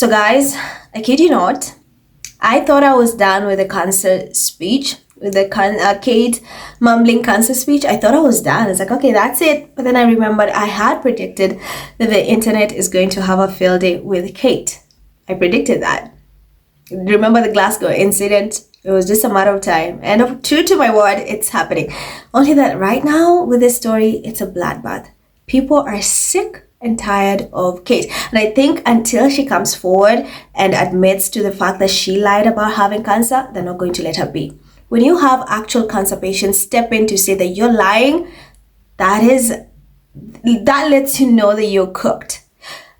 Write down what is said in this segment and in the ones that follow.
So guys, I kid you not, I thought I was done with the cancer speech, with the Kate mumbling cancer speech. I thought I was done. It's like, okay, that's it. But then I remembered I had predicted that the internet is going to have a field day with Kate. I predicted that. Remember the Glasgow incident? It was just a matter of time. And true to my word, it's happening. Only that right now with this story, it's a bloodbath. People are sick and tired of Kate. And I think until she comes forward and admits to the fact that she lied about having cancer, they're not going to let her be. When you have actual cancer patients step in to say that you're lying, that lets you know that you're cooked.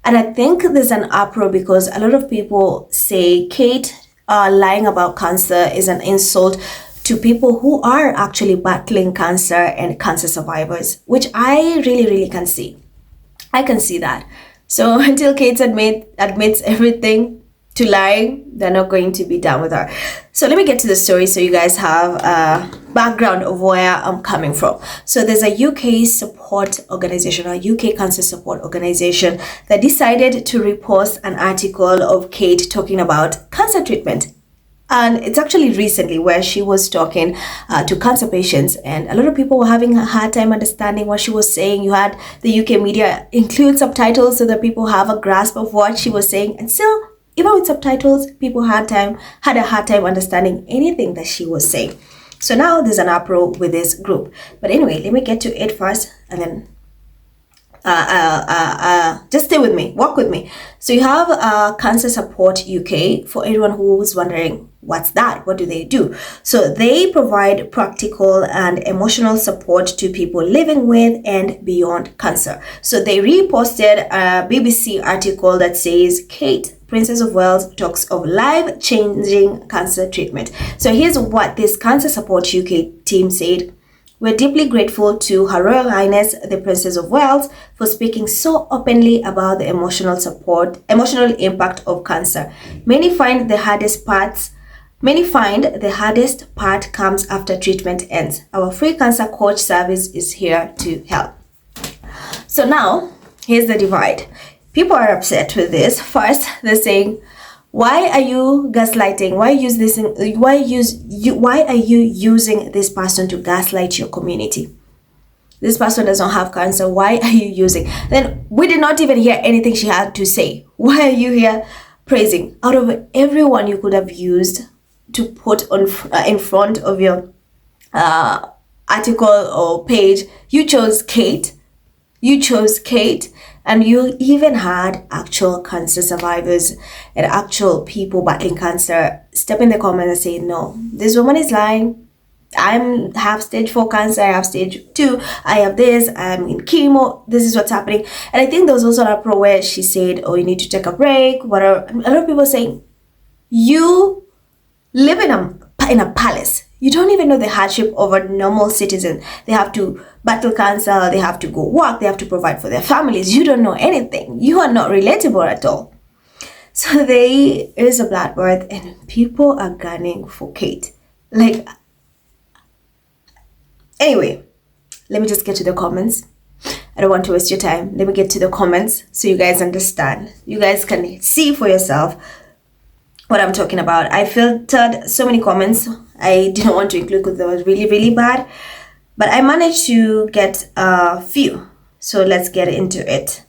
And I think there's an uproar because a lot of people say Kate lying about cancer is an insult to people who are actually battling cancer and cancer survivors, which I really can see. I can see that. So until Kate admits everything to lying, they're not going to be done with her. So let me get to the story so you guys have a background of where I'm coming from. So there's a UK support organization, a UK cancer support organization that decided to repost an article of Kate talking about cancer treatment. And it's actually recently where she was talking to cancer patients, and a lot of people were having a hard time understanding what she was saying. You had the UK media include subtitles so that people have a grasp of what she was saying, and still, even with subtitles, people had a hard time understanding anything that she was saying. So now there's an uproar with this group. But anyway, let me get to it first, and then just stay with me, walk with me. So you have Cancer Support UK. For anyone who was wondering, what's that? What do they do? So they provide practical and emotional support to people living with and beyond cancer. So they reposted a BBC article that says Kate, Princess of Wales, talks of life-changing cancer treatment. So here's what this Cancer Support UK team said. We're deeply grateful to Her Royal Highness, the Princess of Wales, for speaking so openly about the emotional impact of cancer. Many find the hardest part comes after treatment ends. Our free cancer coach service is here to help. So now, here's the divide. People are upset with this. First, they're saying, why are you gaslighting? Why are you using this person to gaslight your community? This person does not have cancer. Why are you using? Then we did not even hear anything she had to say. Why are you here praising? Out of everyone you could have used to put on in front of your article or page, you chose Kate. And you even had actual cancer survivors and actual people battling cancer step in the comments and say, no, this woman is lying. I have stage 4 cancer, I have stage 2, I have this, I'm in chemo, this is what's happening. And I think there was also an uproar where she said, oh, you need to take a break, whatever. A lot of people saying, you live in a palace. You don't even know the hardship of a normal citizen. They have to battle cancer, they have to go work, they have to provide for their families. You don't know anything. You are not relatable at all. So there is a bloodbath and people are gunning for Kate. Anyway, let me just get to the comments. I don't want to waste your time. Let me get to the comments so you guys understand. You guys can see for yourself what I'm talking about. I filtered so many comments I didn't want to include because they were really bad, but I managed to get a few, so let's get into it.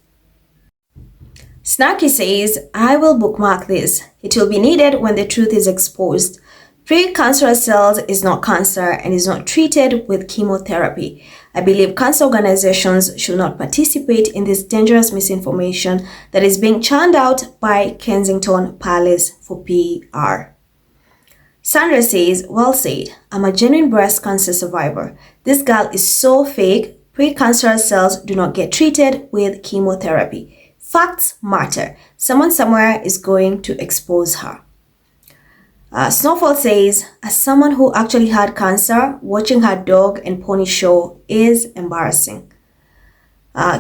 Snarky says, I will bookmark this. It will be needed when the truth is exposed. Precancerous cells is not cancer and is not treated with chemotherapy. I believe cancer organizations should not participate in this dangerous misinformation that is being churned out by Kensington Palace for PR. Sandra says, well said. I'm a genuine breast cancer survivor. This girl is so fake. Precancerous cells do not get treated with chemotherapy. Facts matter. Someone somewhere is going to expose her. Snowfall says, as someone who actually had cancer, watching her dog and pony show is embarrassing.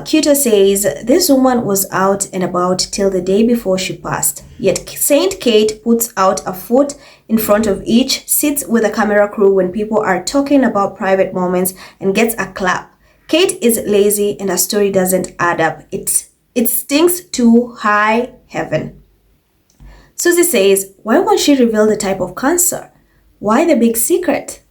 Cuter says, this woman was out and about till the day before she passed. Yet Saint Kate puts out a foot in front of each, sits with a camera crew when people are talking about private moments and gets a clap. Kate is lazy and her story doesn't add up. It stinks to high heaven. Susie says, why won't she reveal the type of cancer? Why the big secret?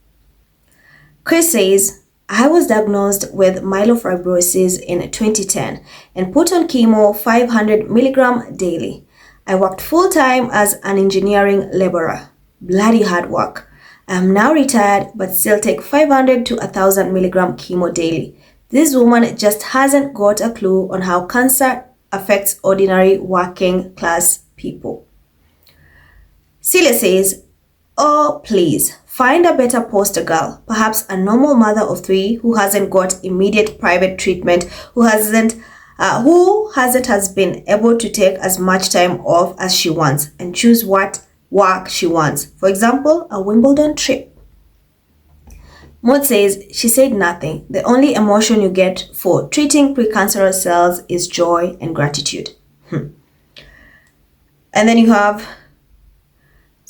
Chris says, I was diagnosed with myelofibrosis in 2010 and put on chemo 500 milligram daily. I worked full-time as an engineering laborer. Bloody hard work. I am now retired but still take 500 to 1000 milligram chemo daily. This woman just hasn't got a clue on how cancer affects ordinary working class people. Celia says, oh, please, find a better poster girl, perhaps a normal mother of 3 who hasn't got immediate private treatment, who hasn't has been able to take as much time off as she wants and choose what work she wants. For example, a Wimbledon trip. Maud says, she said nothing. The only emotion you get for treating precancerous cells is joy and gratitude. And then you have,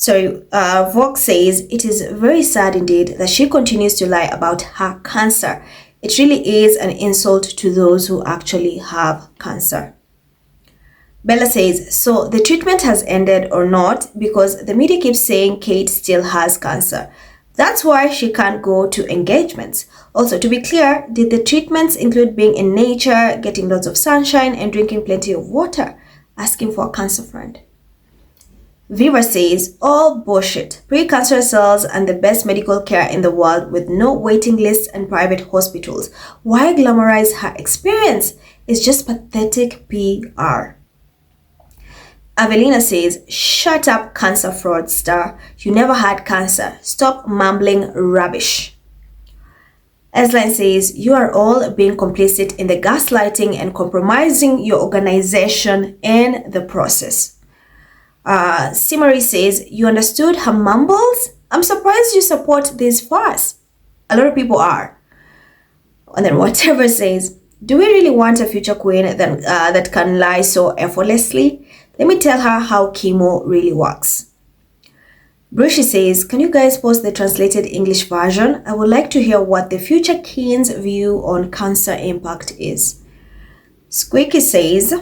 Vox says, it is very sad indeed that she continues to lie about her cancer. It really is an insult to those who actually have cancer. Bella says, so the treatment has ended or not because the media keeps saying Kate still has cancer. That's why she can't go to engagements. Also, to be clear, did the treatments include being in nature, getting lots of sunshine, and drinking plenty of water? Asking for a cancer friend. Viva says, all bullshit. Pre-cancerous cells and the best medical care in the world with no waiting lists and private hospitals. Why glamorize her experience? It's just pathetic PR. Avelina says, shut up, cancer fraudster. You never had cancer. Stop mumbling rubbish. Esline says, you are all being complicit in the gaslighting and compromising your organization in the process. Simari says, you understood her mumbles? I'm surprised you support this farce. A lot of people are. And then whatever says, do we really want a future queen that can lie so effortlessly? Let me tell her how chemo really works. Brushi says, can you guys post the translated English version? I would like to hear what the future queen's view on cancer impact is. Squeaky says,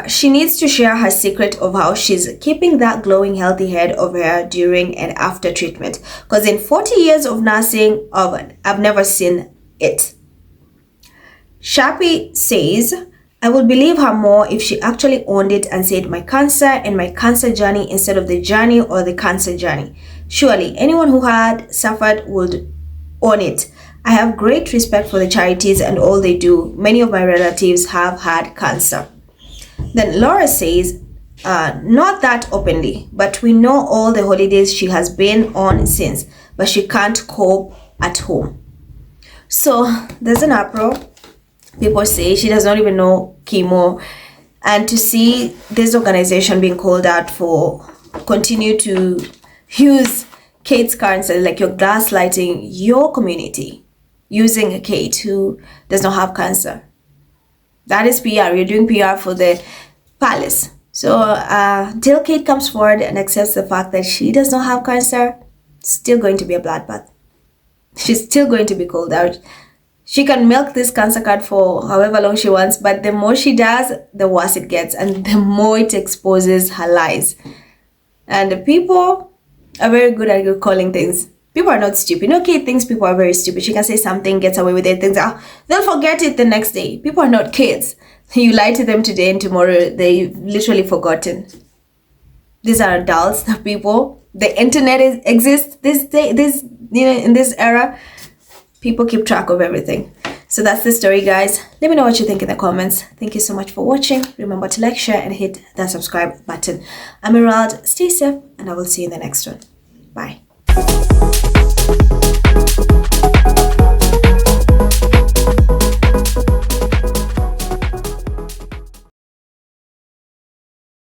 she needs to share her secret of how she's keeping that glowing healthy head of hair during and after treatment. Because in 40 years of nursing, I've never seen it. Sharpie says, I would believe her more if she actually owned it and said my cancer and my cancer journey instead of the journey or the cancer journey. Surely anyone who had suffered would own it. I have great respect for the charities and all they do. Many of my relatives have had cancer. Then Laura says, not that openly, but we know all the holidays she has been on since, but she can't cope at home. So there's an uproar. People say she does not even know chemo, and to see this organization being called out for continue to use Kate's cancer, like you're gaslighting your community using a Kate who does not have cancer. That is PR. You're doing PR for the palace. So till Kate comes forward and accepts the fact that she does not have cancer, it's still going to be a bloodbath. She's still going to be called out. She can milk this cancer card for however long she wants, but the more she does, the worse it gets, and the more it exposes her lies. And the people are very good at calling things. People are not stupid. Okay, thinks people are very stupid. She can say something, gets away with it, thinks, they'll forget it the next day. People are not kids. You lie to them today and tomorrow they've literally forgotten. These are adults, the people. The internet exists in this era. People keep track of everything. So that's the story, guys. Let me know what you think in the comments. Thank you so much for watching. Remember to like, share, and hit that subscribe button. I'm Emerald. Stay safe, and I will see you in the next one. Bye.